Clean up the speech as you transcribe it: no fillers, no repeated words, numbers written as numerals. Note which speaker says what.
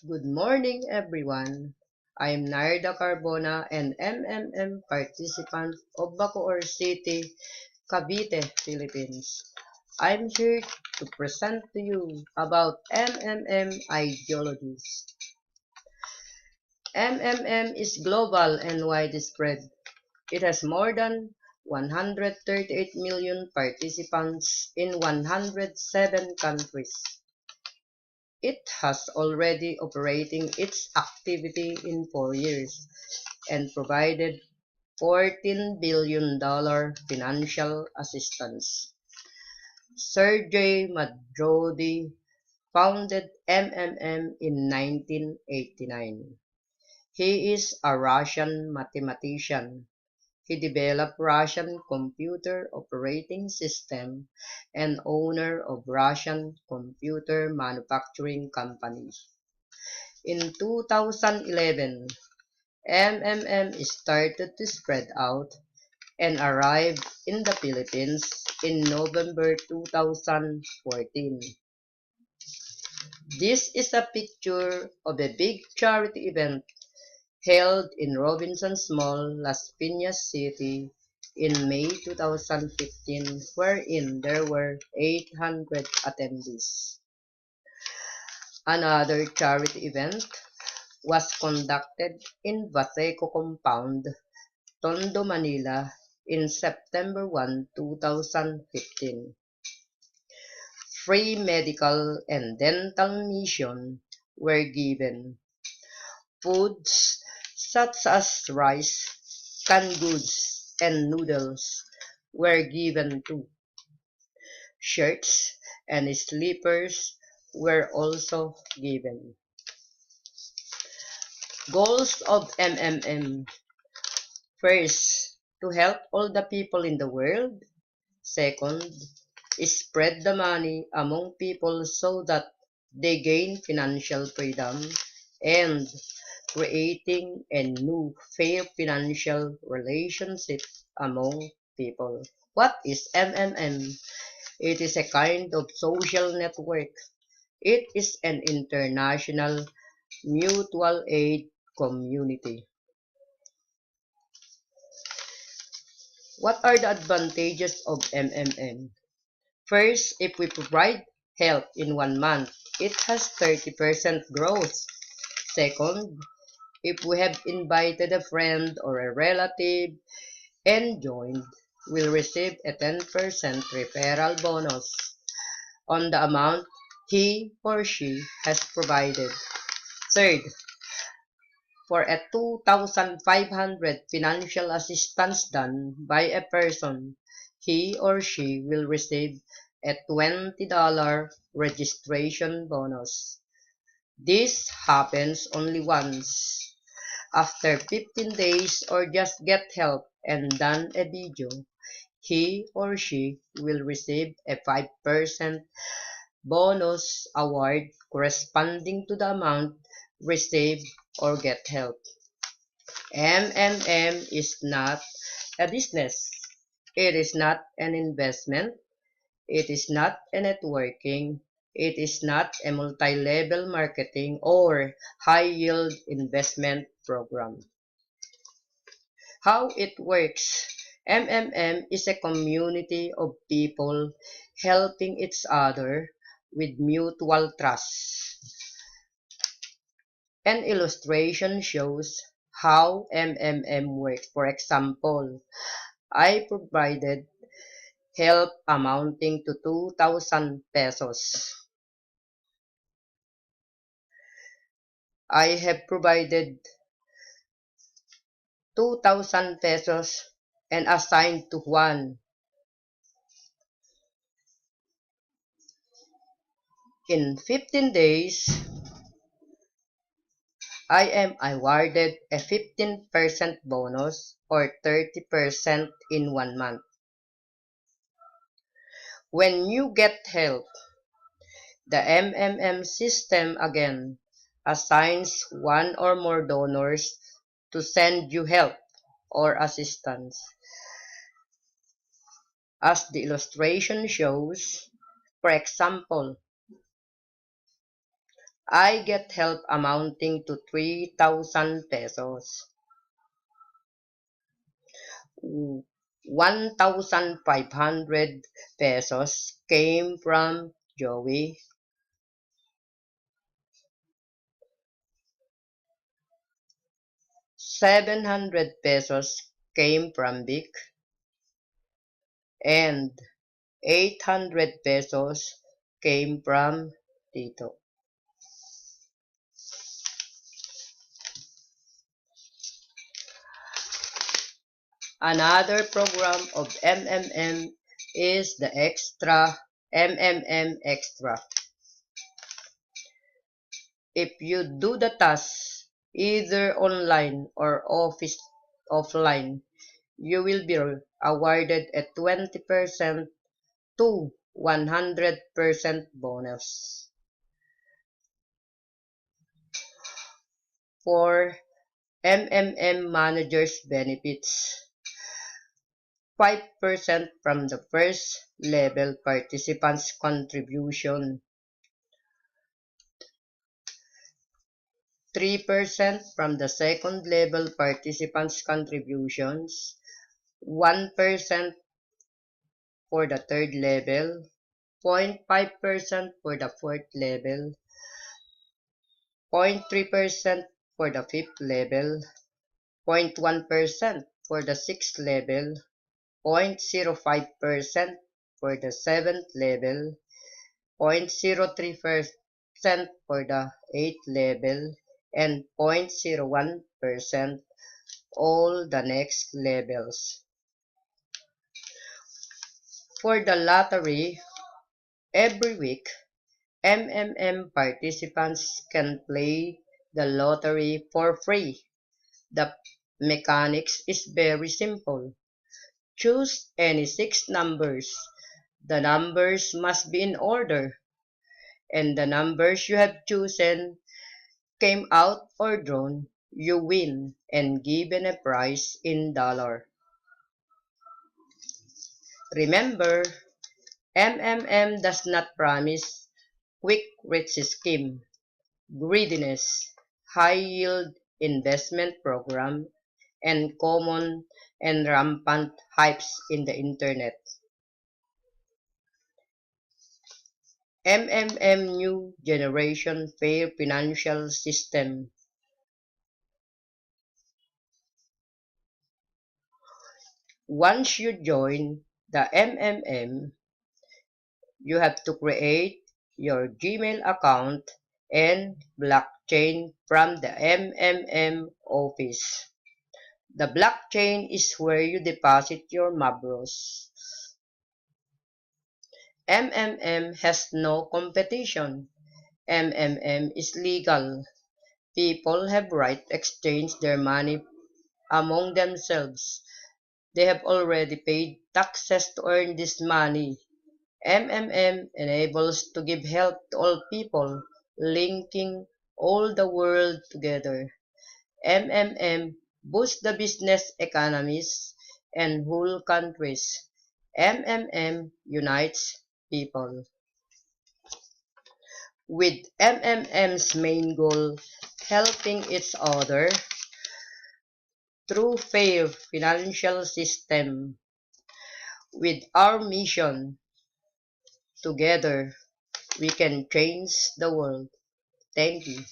Speaker 1: Good morning, everyone. I'm Narda Carbona, an MMM participant of Bacoor City, Cavite, Philippines. I'm here to present to you about MMM ideologies. MMM is global and widespread. It has more than 138 million participants in 107 countries. It has already operating its activity in 4 years and provided $14 billion financial assistance. Sergey Madrodi founded MMM in 1989. He is a Russian mathematician. He developed Russian computer operating system and owner of Russian computer manufacturing company. In 2011, MMM started to spread out and arrived in the Philippines in November 2014. This is a picture of a big charity event held in Robinson's Mall, Las Piñas City in May 2015, wherein there were 800 attendees. Another charity event was conducted in Baseco Compound, Tondo, Manila in September 1, 2015. Free medical and dental mission were given. Foods such as rice, canned goods, and noodles were given too. Shirts and slippers were also given. Goals of MMM. First, to help all the people in the world. Second, spread the money among people so that they gain financial freedom. And creating a new fair financial relationship among people. What is MMM? It is a kind of social network. It is an international mutual aid community. What are the advantages of MMM? First, if we provide help in 1 month, it has 30% growth. Second, if we have invited a friend or a relative and joined, we'll receive a 10% referral bonus on the amount he or she has provided. Third, for a 2,500 financial assistance done by a person, he or she will receive a $20 registration bonus. This happens only once. After 15 days or just get help and done a video, he or she will receive a 5% bonus award corresponding to the amount received or get help. MMM is not a business. It is not an investment. It is not a networking. It is not a multi-level marketing or high-yield investment program. How it works. MMM is a community of people helping each other with mutual trust. An illustration shows how MMM works. For example, I provided help amounting to 2,000 pesos. I have provided 2,000 pesos and assigned to Juan. In 15 days, I am awarded a 15% bonus or 30% in 1 month. When you get help, the MMM system again assigns one or more donors to send you help or assistance. As the illustration shows, for example, I get help amounting to 3,000 pesos. 1,500 pesos came from Joey. 700 pesos came from Vic. And 800 pesos came from Tito. Another program of MMM is the Extra MMM Extra. If you do the task either online or offline, you will be awarded a 20% to 100% bonus. For MMM managers benefits, 5% from the first level participants' contribution, 3% from the second level participants' contributions, 1% for the third level, 0.5% for the fourth level, 0.3% for the fifth level, 0.1% for the sixth level, 0.05% for the seventh level, 0.03% for the eighth level, and 0.01% all the next levels. For the lottery, every week, MMM participants can play the lottery for free. The mechanics is very simple. Choose any 6 numbers. The numbers must be in order, and the numbers you have chosen came out or drawn, you win and given a prize in dollar. Remember, MMM does not promise quick rich scheme, greediness, high yield investment program, and common and rampant hypes in the internet. MMM New Generation Fair Financial System. Once you join the MMM, you have to create your Gmail account and blockchain from the MMM office. The blockchain is where you deposit your Mabros. MMM has no competition. MMM is legal. People have right to exchange their money among themselves. They have already paid taxes to earn this money. MMM enables to give help to all people, linking all the world together. MMM boosts the business economies and whole countries. MMM unites people. With MMM's main goal helping each other through fair financial system. With our mission, together we can change the world. Thank you.